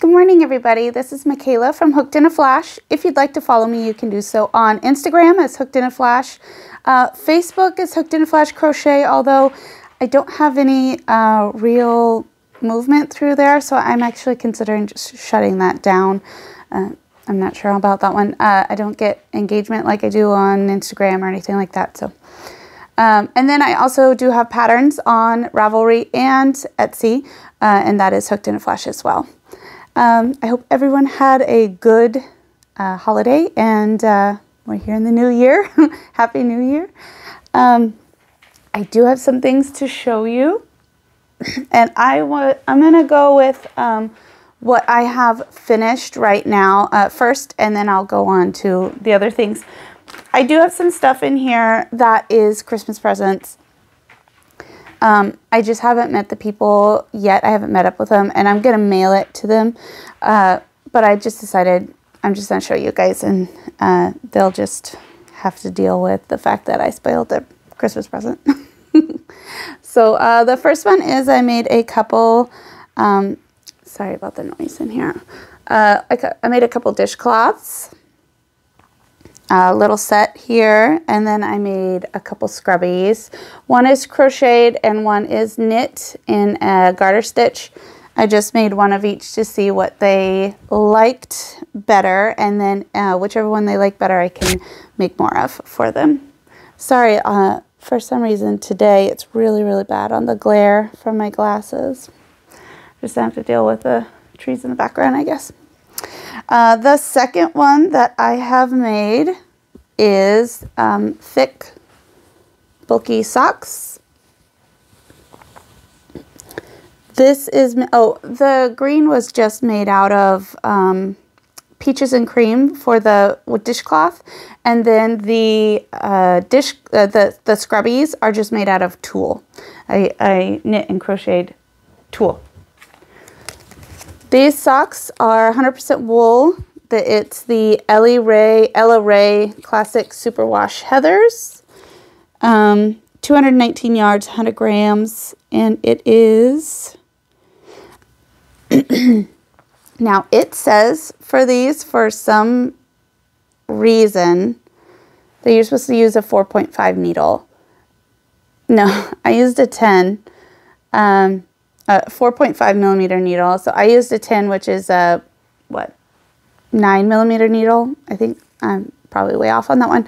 Good morning, everybody. This is Michaela from Hooked in a Flash. If you'd like to follow me, you can do so on Instagram as Hooked in a Flash. Facebook is Hooked in a Flash Crochet, although I don't have any real movement through there, so I'm actually considering just shutting that down. I'm not sure about that one. I don't get engagement like I do on Instagram or anything like that. So, and then I also do have patterns on Ravelry and Etsy, and that is Hooked in a Flash as well. I hope everyone had a good holiday, and we're here in the new year. Happy New Year. I do have some things to show you, and I'm going to go with what I have finished right now first, and then I'll go on to the other things. I do have some stuff in here that is Christmas presents. I just haven't met the people yet. I haven't met up with them, and I'm going to mail it to them. But I just decided I'm just going to show you guys, and they'll just have to deal with the fact that I spoiled their Christmas present. So the first one is I made a couple, sorry about the noise in here. I made a couple dishcloths. A little set here, and then I made a couple scrubbies. One is crocheted and one is knit in a garter stitch. I just made one of each to see what they liked better, and then whichever one they like better I can make more of for them. Sorry, for some reason today it's really bad on the glare from my glasses. Just have to deal with the trees in the background, I guess. The second one that I have made is thick, bulky socks. This is, the green was just made out of peaches and cream for the dishcloth, and then the the scrubbies are just made out of tulle. I knit and crocheted tulle. These socks are 100% wool. It's the Ella Ray Classic Superwash Heathers. 219 yards, 100 grams, and it is... Now, it says for these, for some reason, that you're supposed to use a 4.5 needle. No, I used a 10. 4.5 millimeter needle. So I used a 10, which is a, 9 millimeter needle. I think I'm probably way off on that one.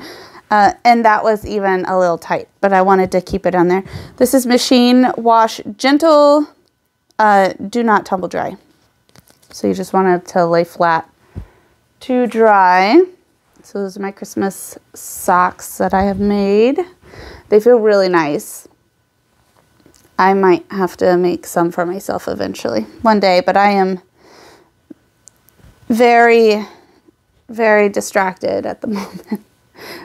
And that was even a little tight, but I wanted to keep it on there. This is machine wash gentle, do not tumble dry. So you just want it to lay flat to dry. So those are my Christmas socks that I have made. They feel really nice. I might have to make some for myself eventually, one day, but I am very distracted at the moment.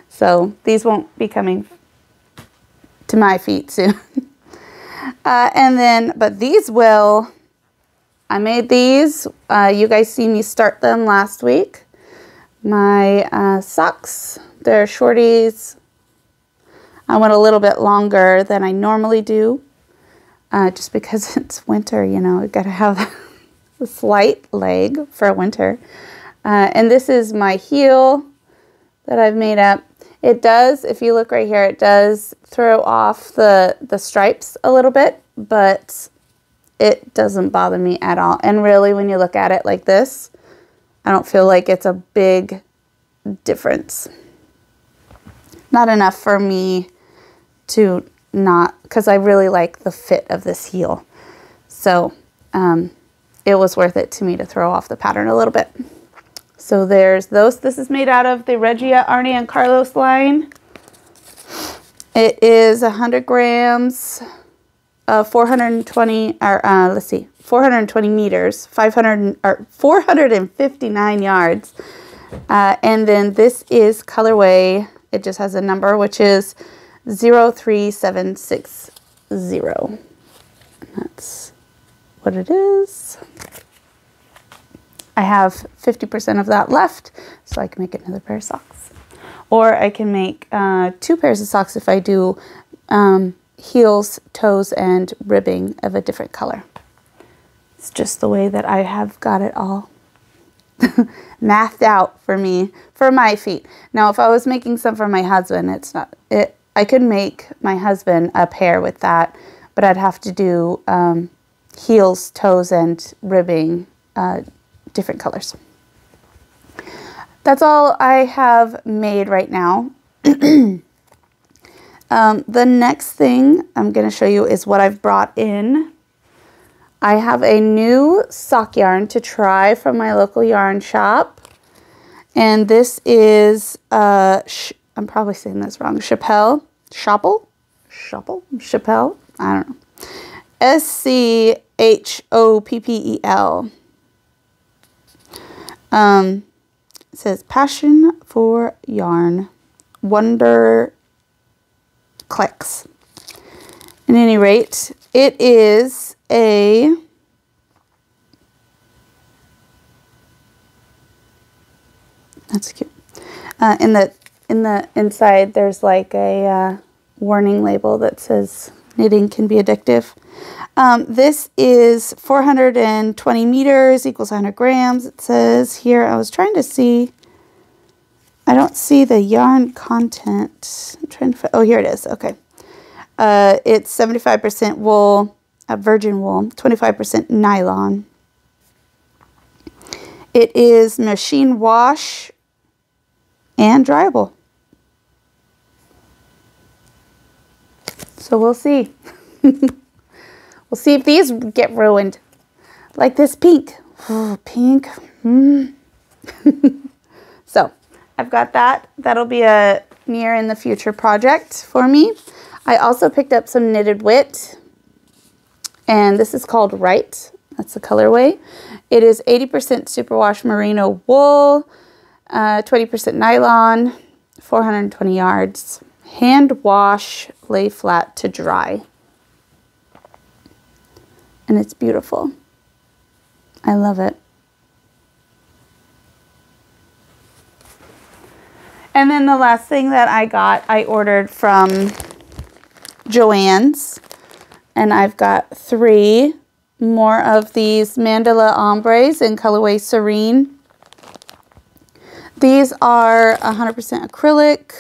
So these won't be coming to my feet soon. And then, but these will, I made these. You guys see me start them last week. My socks, they're shorties. I went a little bit longer than I normally do. Just because it's winter, you know, you gotta have a slight leg for winter. And this is my heel that I've made up. It does, if you look right here, it does throw off the stripes a little bit, but it doesn't bother me at all. And really, when you look at it like this, I don't feel like it's a big difference. Not enough for me to not, because I really like the fit of this heel. So it was worth it to me to throw off the pattern a little bit. So there's those. This is made out of the Regia, Arnie, and Carlos line. It is 100 grams, 420, or let's see, 420 meters, 459 yards. And then this is colorway. It just has a number, which is 03760. That's what it is. I have 50% of that left, so I can make another pair of socks. Or I can make 2 pairs of socks if I do heels, toes, and ribbing of a different color. It's just the way that I have got it all mathed out for me, for my feet. Now, if I was making some for my husband, it's not it. I could make my husband a pair with that, but I'd have to do heels, toes, and ribbing, different colors. That's all I have made right now. The next thing I'm going to show you is what I've brought in. I have a new sock yarn to try from my local yarn shop. And this is, I'm probably saying this wrong, Chappell, I don't know. SCHOPPEL. It says Passion for Yarn, Wonder Clicks. At any rate, it is a that's cute. In the inside, there's like a warning label that says knitting can be addictive. This is 420 meters equals 100 grams. It says here, I was trying to see, I don't see the yarn content. I'm trying to, oh, here it is. Okay. It's 75% wool, virgin wool, 25% nylon. It is machine wash and dryable. So we'll see. We'll see if these get ruined. Like this pink. Oh, pink. So I've got that. That'll be a near in the future project for me. I also picked up some Knitted Wit. And this is called Right. That's the colorway. It is 80% superwash merino wool, 20% nylon, 420 yards. Hand wash, lay flat to dry. And it's beautiful. I love it. And then the last thing that I got, I ordered from Joann's. And I've got 3 more of these Mandala Ombres in colorway Serene. These are 100% acrylic.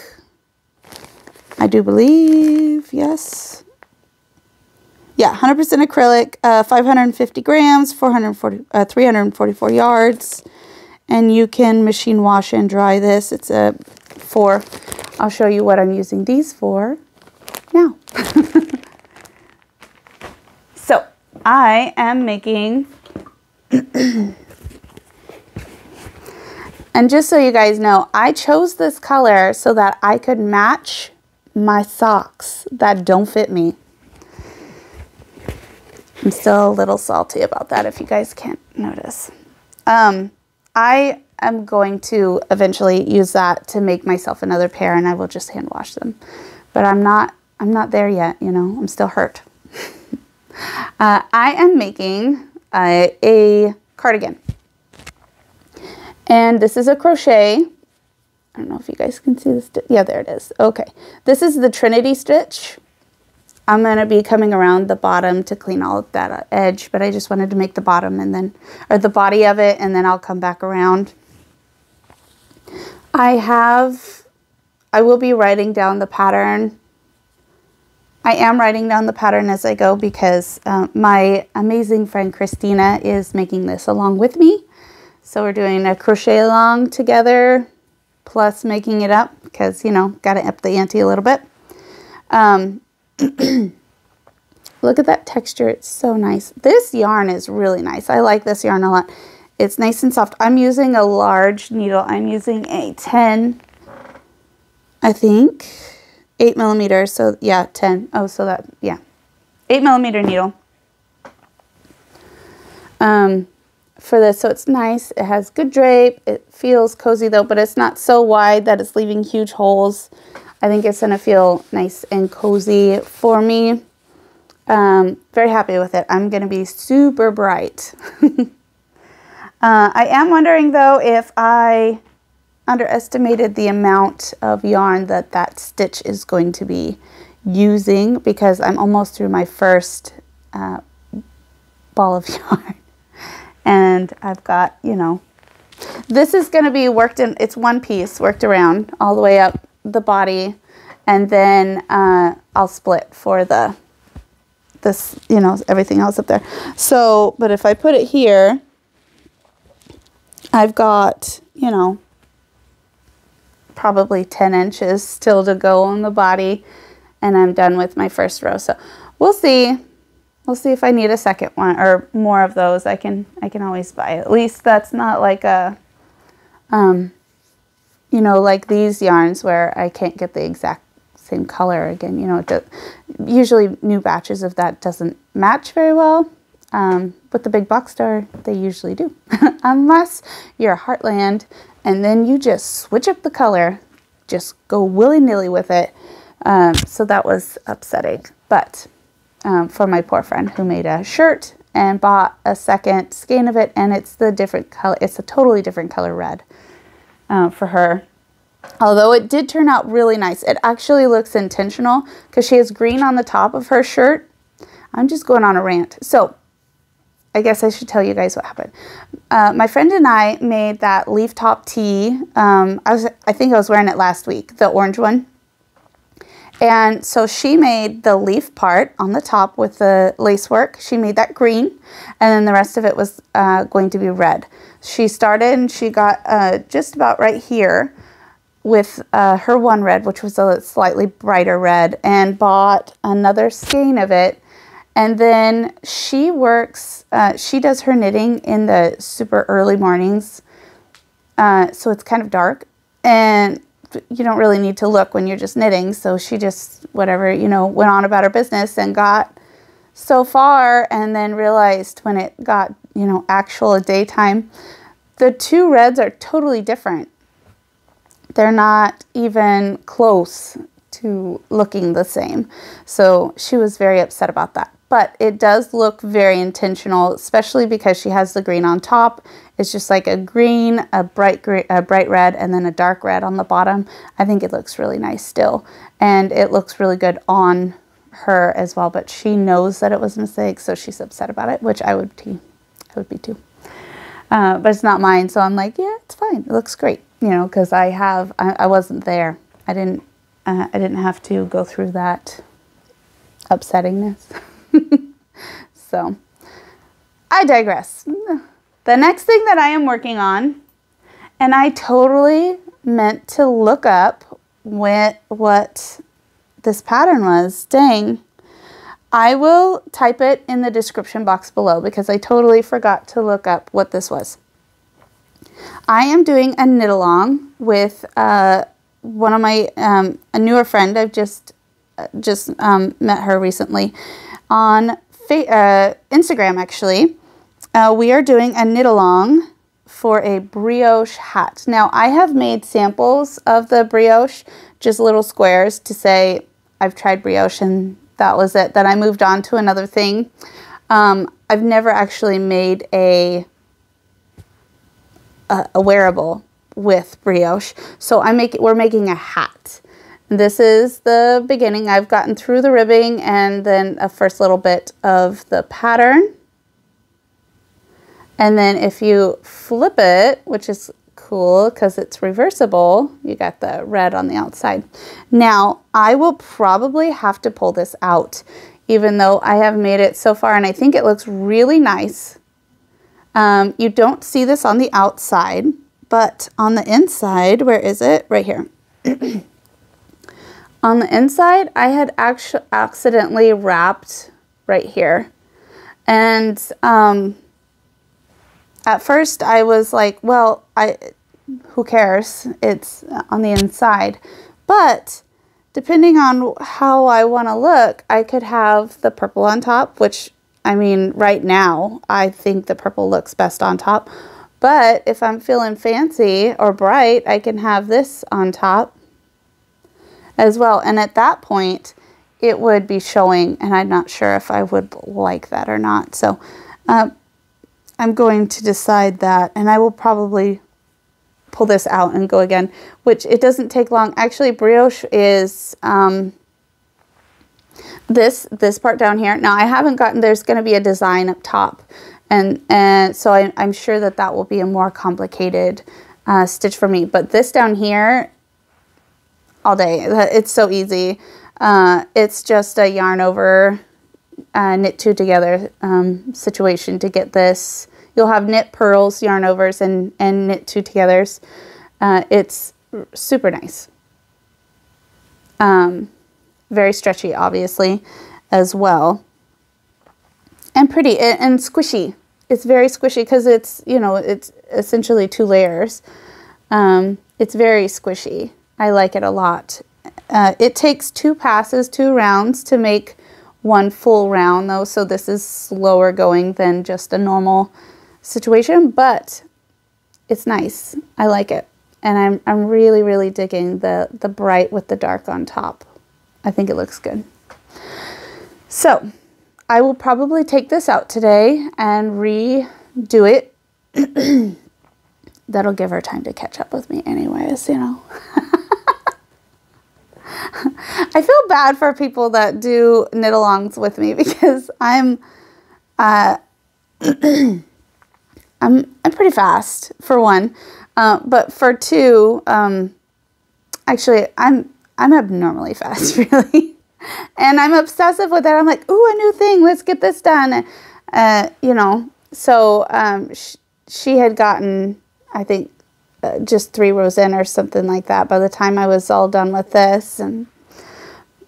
I do believe, yes. Yeah, 100% acrylic, 550 grams, 344 yards. And you can machine wash and dry this. It's a 4. I'll show you what I'm using these for now. So, I am making, and just so you guys know, I chose this color so that I could match my socks that don't fit me. I'm still a little salty about that if you guys can't notice. I am going to eventually use that to make myself another pair, and I will just hand wash them. But I'm not there yet, you know, I'm still hurt. I am making a cardigan. And this is a crochet. I don't know if you guys can see this. Yeah, there it is. Okay. This is the Trinity stitch. I'm going to be coming around the bottom to clean all of that edge, but I just wanted to make the bottom and then, or the body of it, and then I'll come back around. I will be writing down the pattern. I am writing down the pattern as I go because my amazing friend Christina is making this along with me. So we're doing a crochet along together, plus making it up because, you know, got to up the ante a little bit. Look at that texture. It's so nice. This yarn is really nice. I like this yarn a lot. It's nice and soft. I'm using a large needle. I'm using a 10, I think, 8mm. So yeah, 10. Oh, so that, yeah, 8mm needle. For this, so it's nice. It has good drape. It feels cozy though, but it's not so wide that it's leaving huge holes. I think it's gonna feel nice and cozy for me. Very happy with it. I'm gonna be super bright. I am wondering though if I underestimated the amount of yarn that stitch is going to be using, because I'm almost through my first ball of yarn. And I've got, you know, this is going to be worked in, it's one piece worked around all the way up the body. And then I'll split for this, you know, everything else up there. So, but if I put it here, I've got, you know, probably 10 inches still to go on the body, and I'm done with my first row. So we'll see. We'll see if I need a second one or more of those. I can always buy. At least that's not like a, you know, like these yarns where I can't get the exact same color again. You know, usually new batches of that doesn't match very well. But the big box store, they usually do. Unless you're a Heartland and then you just switch up the color, just go willy-nilly with it. So that was upsetting. But for my poor friend who made a shirt and bought a second skein of it, and it's the different color, it's a totally different color red for her. Although it did turn out really nice. It actually looks intentional because she has green on the top of her shirt. I'm just going on a rant. So I guess I should tell you guys what happened. My friend and I made that leaf top tee. I think I was wearing it last week, the orange one. And so she made the leaf part on the top with the lace work. She made that green, and then the rest of it was going to be red. She started and she got just about right here with her one red, which was a slightly brighter red, and bought another skein of it. And then she works, she does her knitting in the super early mornings. So it's kind of dark, and you don't really need to look when you're just knitting. So she just, whatever, you know, went on about her business and got so far, and then realized when it got, you know, actual daytime, the two reds are totally different. They're not even close to looking the same. So she was very upset about that. But it does look very intentional, especially because she has the green on top. It's just like a green, a bright red, and then a dark red on the bottom. I think it looks really nice still. And it looks really good on her as well. But she knows that it was a mistake, so she's upset about it, which I would be too. But it's not mine, so I'm like, yeah, it's fine. It looks great, you know, because I wasn't there. I didn't have to go through that upsettingness. So I digress. The next thing that I am working on, and I totally meant to look up what this pattern was. Dang. I will type it in the description box below because I totally forgot to look up what this was. I am doing a knit along with one of my a newer friend. I've just met her recently on Instagram, actually. We are doing a knit along for a brioche hat. Now, I have made samples of the brioche, just little squares to say I've tried brioche and that was it. Then I moved on to another thing. I've never actually made a wearable with brioche. So we're making a hat. This is the beginning. I've gotten through the ribbing and then a first little bit of the pattern. And then if you flip it, which is cool because it's reversible, you got the red on the outside. Now, I will probably have to pull this out, even though I have made it so far, and I think it looks really nice. You don't see this on the outside, but on the inside, where is it? Right here. On the inside, I had actually accidentally wrapped right here. And at first I was like, well, who cares? It's on the inside. But depending on how I want to look, I could have the purple on top, which, I mean, right now, I think the purple looks best on top. But if I'm feeling fancy or bright, I can have this on top as well. And at that point, it would be showing, and I'm not sure if I would like that or not. So I'm going to decide that, and I will probably pull this out and go again, which it doesn't take long. Actually, brioche is this part down here. Now, I haven't gotten, there's going to be a design up top, And so I'm sure that that will be a more complicated stitch for me. But this down here, all day, it's so easy. It's just a yarn over, knit two together situation to get this. You'll have knit purls, yarn overs, and knit two togethers. It's super nice. Very stretchy, obviously, as well. And pretty and squishy. It's very squishy because it's, you know, it's essentially 2 layers. It's very squishy. I like it a lot. It takes 2 passes, 2 rounds to make 1 full round though. So this is slower going than just a normal situation, but it's nice. I like it. And I'm really, really digging the bright with the dark on top. I think it looks good. So I will probably take this out today and redo it. That'll give her time to catch up with me anyways, you know. I feel bad for people that do knit-alongs with me because I'm pretty fast for one, but for two, actually I'm abnormally fast, really, and I'm obsessive with it. I'm like, ooh, a new thing, let's get this done, you know. So she had gotten, I think, just 3 rows in or something like that by the time I was all done with this.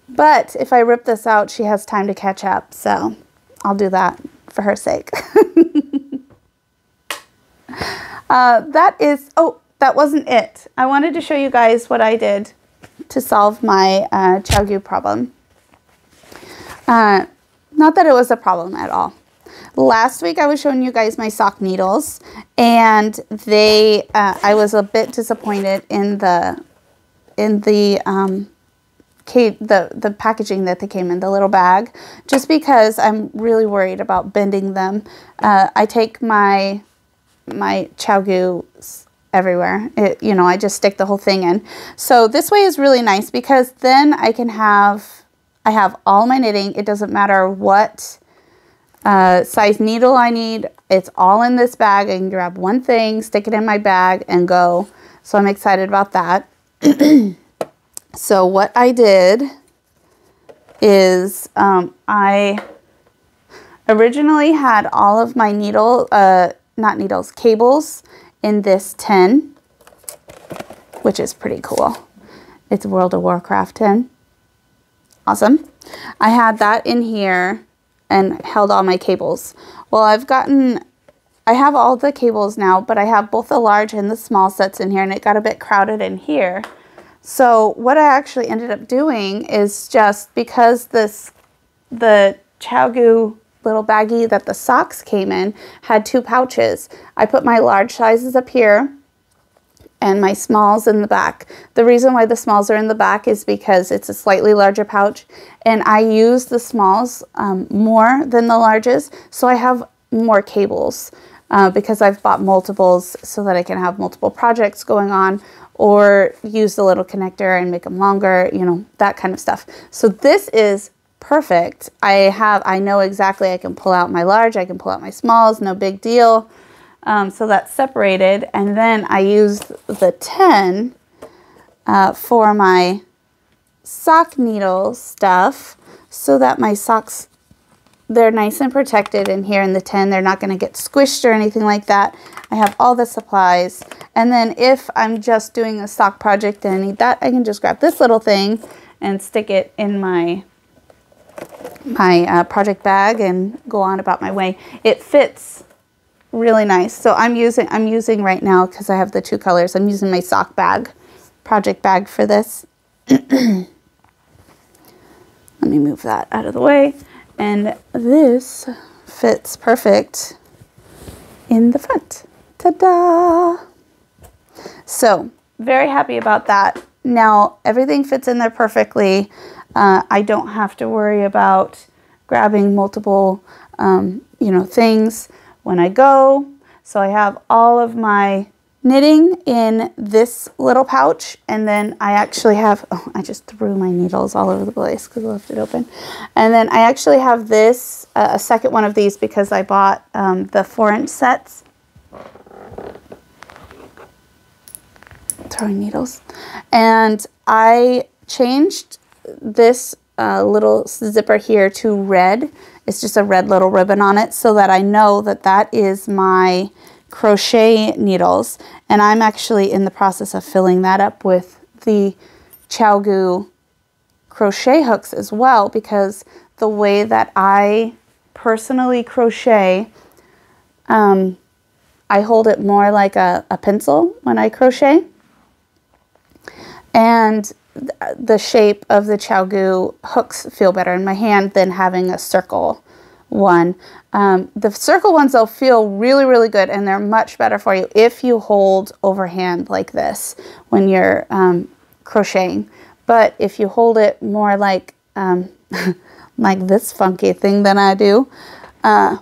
But if I rip this out, she has time to catch up, so I'll do that for her sake. That wasn't it. I wanted to show you guys what I did to solve my Chao problem. Not that it was a problem at all. Last week I was showing you guys my sock needles, and they I was a bit disappointed in the packaging that they came in, the little bag, just because I'm really worried about bending them. I take my Chao everywhere. You know, I just stick the whole thing in. So this way is really nice because then I have all my knitting. It doesn't matter what size needle I need. It's all in this bag. I can grab one thing, stick it in my bag, and go. So I'm excited about that. So what I did is I originally had all of my cables in this tin, which is pretty cool. It's World of Warcraft tin. Awesome. I had that in here and held all my cables. Well, I have all the cables now, but I have both the large and the small sets in here, and it got a bit crowded in here. So what I actually ended up doing is, just because the Chao little baggie that the socks came in had 2 pouches, I put my large sizes up here and my smalls in the back. The reason why the smalls are in the back is because it's a slightly larger pouch, and I use the smalls more than the larges, so I have more cables because I've bought multiples so that I can have multiple projects going on, or use the little connector and make them longer, you know, that kind of stuff. So this is perfect. I know exactly, I can pull out my large, I can pull out my smalls, no big deal. So that's separated, and then I use the 10 for my sock needle stuff, so that my socks, they're nice and protected in here in the 10. They're not going to get squished or anything like that. I have all the supplies, and then if I'm just doing a sock project and I need that, I can just grab this little thing and stick it in my project bag and go on about my way. It fits really nice. So I'm using right now, because I have the 2 colors, I'm using my sock bag, project bag for this. Let me move that out of the way. And this fits perfect in the front. Ta-da! So very happy about that. Now everything fits in there perfectly. I don't have to worry about grabbing multiple, you know, things when I go. So I have all of my knitting in this little pouch, and then I actually have, oh, I just threw my needles all over the place because I left it open. And then I actually have this, a second one of these because I bought the 4-inch sets. Throwing needles. And I changed this little zipper here to red. It's just a red little ribbon on it so that I know that that is my crochet needles, and I'm actually in the process of filling that up with the ChiaoGoo crochet hooks as well, because the way that I personally crochet, I hold it more like a pencil when I crochet, and the shape of the ChiaoGoo hooks feel better in my hand than having a circle one. The circle ones, they'll feel really, really good, and they're much better for you if you hold overhand like this when you're crocheting. But if you hold it more like like this funky thing than I do, and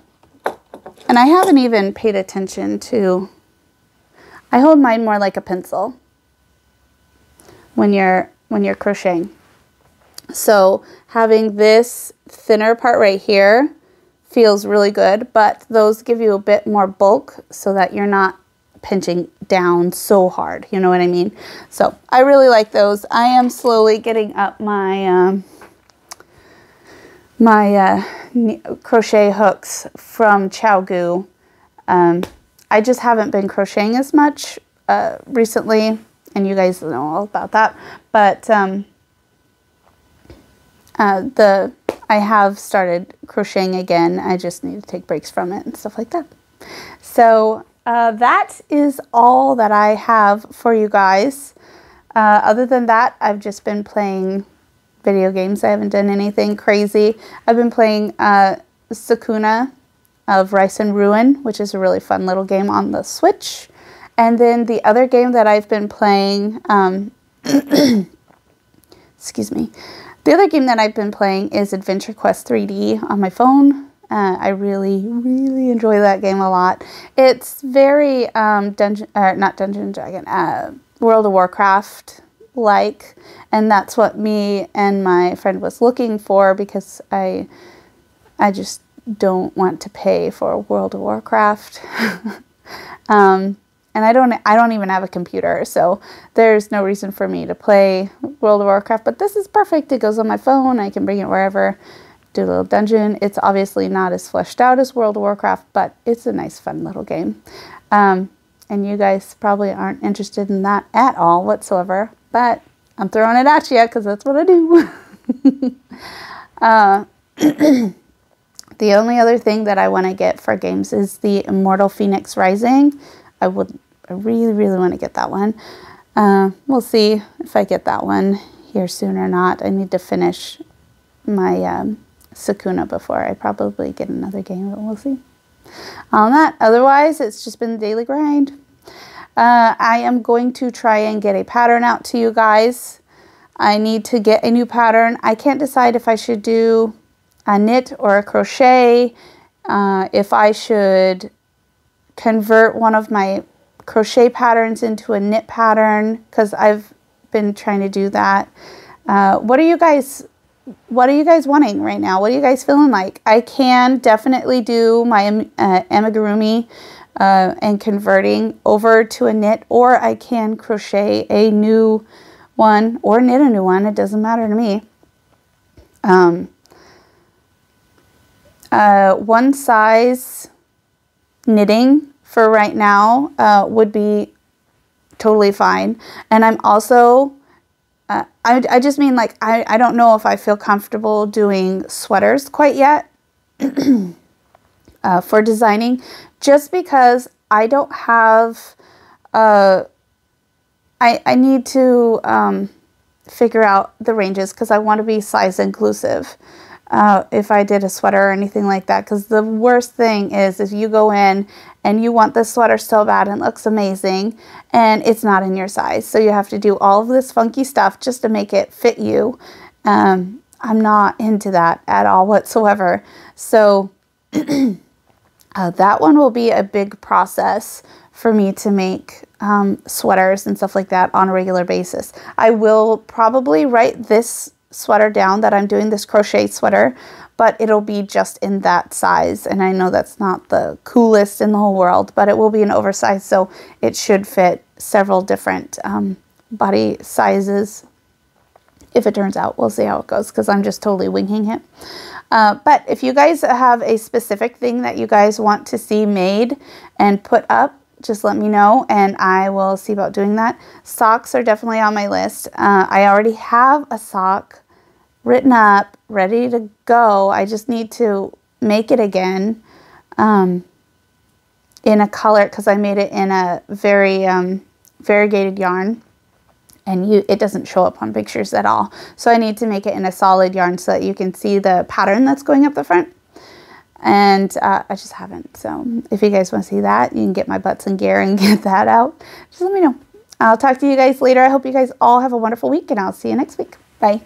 I haven't even paid attention to, I hold mine more like a pencil when you're crocheting. So having this thinner part right here feels really good, but those give you a bit more bulk so that you're not pinching down so hard, you know what I mean? So I really like those. I am slowly getting up my crochet hooks from ChiaoGoo. I just haven't been crocheting as much recently, and you guys know all about that, but I have started crocheting again. I just need to take breaks from it and stuff like that. So that is all that I have for you guys. Other than that, I've just been playing video games. I haven't done anything crazy. I've been playing Sakuna of Rice and Ruin, which is a really fun little game on the Switch. And then the other game that I've been playing, excuse me, the other game that I've been playing is Adventure Quest 3D on my phone. I really, really enjoy that game a lot. It's very not Dungeon Dragon, World of Warcraft like, and that's what me and my friend was looking for, because I just don't want to pay for World of Warcraft. And I don't even have a computer, so there's no reason for me to play World of Warcraft, but this is perfect. It goes on my phone. I can bring it wherever, do a little dungeon. It's obviously not as fleshed out as World of Warcraft, but it's a nice, fun little game. And you guys probably aren't interested in that at all whatsoever, but I'm throwing it at you because that's what I do. The only other thing that I want to get for games is the Immortal Phoenix Rising. I really, really want to get that one. We'll see if I get that one here soon or not. I need to finish my Sakuna before I probably get another game, but we'll see. On that, otherwise, it's just been the daily grind. I am going to try and get a pattern out to you guys. I need to get a new pattern. I can't decide if I should do a knit or a crochet, if I should convert one of my crochet patterns into a knit pattern, because I've been trying to do that. What are you guys wanting right now? What are you guys feeling like? I can definitely do my amigurumi and converting over to a knit, or I can crochet a new one or knit a new one. It doesn't matter to me. One size knitting for right now would be totally fine. And I'm also, I just mean, like, I don't know if I feel comfortable doing sweaters quite yet for designing, just because I don't have, I need to figure out the ranges, because I want to be size inclusive. If I did a sweater or anything like that, because the worst thing is if you go in and you want this sweater so bad and it looks amazing and it's not in your size, so you have to do all of this funky stuff just to make it fit you. I'm not into that at all whatsoever, so that one will be a big process for me to make sweaters and stuff like that on a regular basis. I will probably write this sweater down that I'm doing, this crochet sweater, but it'll be just in that size. And I know that's not the coolest in the whole world, but it will be an oversized, so it should fit several different body sizes. If it turns out, we'll see how it goes, because I'm just totally winging it. But if you guys have a specific thing that you guys want to see made and put up, just let me know and I will see about doing that. Socks are definitely on my list. I already have a sock written up, ready to go. I just need to make it again in a color, because I made it in a very variegated yarn, and it doesn't show up on pictures at all. So I need to make it in a solid yarn so that you can see the pattern that's going up the front. And I just haven't. So if you guys want to see that, you can get my butts in gear and get that out. Just let me know. I'll talk to you guys later. I hope you guys all have a wonderful week, and I'll see you next week. Bye.